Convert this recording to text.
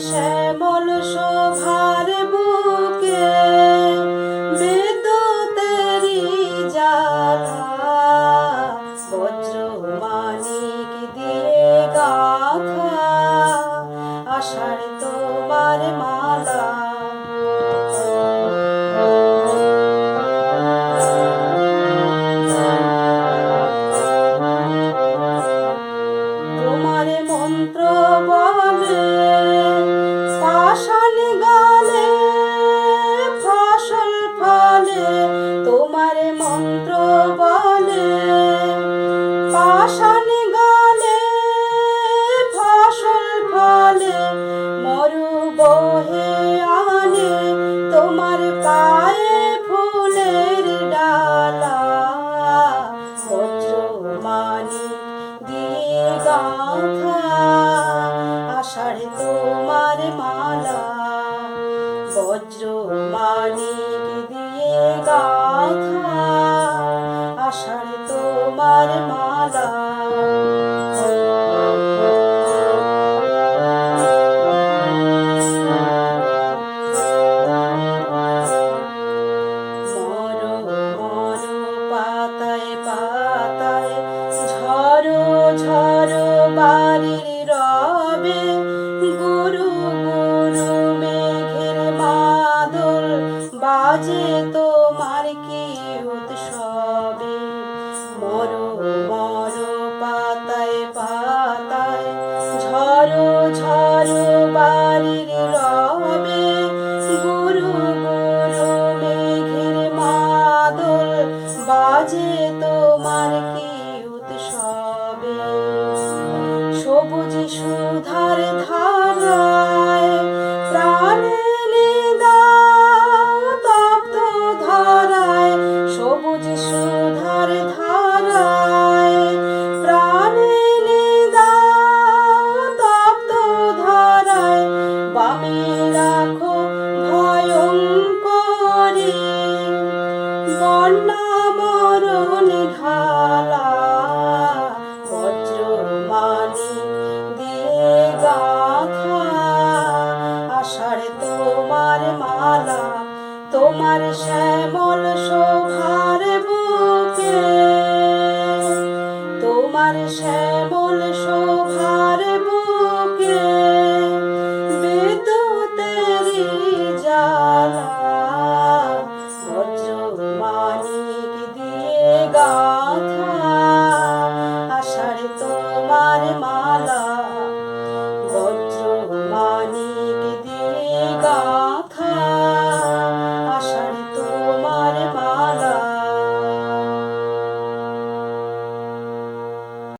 শ্যামল শোভার বুকে বিদ্যুতেরি জ্বালা বজ্র মানিক দিয়ে গাঁথা আষাঢ় তোমার মালা। তোমার মন্ত্র বলে পাষাণ গালে ফসল ফলে, তোমার মন্ত্র বলে পাষাণ গালে ফসল ফলে, মরু বহে আনে তোমার পায়ে ফুলের ডালা বজ্র মানিক দিয়ে গাঁথা আষাঢ় তোমার মালা বজ্র মানিক দিয়ে গাঁথা আষাঢ় তোমার মালা। পাতায় পাতায় ঝড়ো ঝড়ো বাড়ির রবে, গুরু গুরু মেঘের মাদল বাজে তোমার কি উৎসবে। মরো মরো পাতায় পাতায় ঝড়ো ঝড়ো বাড়ির রবে, গুরু গুরু মেঘের মাদল বাজে তোমার কি উৎসবে। সবুজ সুধার ধারায় প্রাণে দাও তপ্ত ধরায়, সবুজ সুধার ধারায় প্রাণে দাও তপ্ত ধরায়, বামে রাখো ভয়ঙ্করী বন্যা মরণ ঢালা বজ্র মানিক দিয়ে গাঁথা আষাঢ় তোমার মালা। তোমার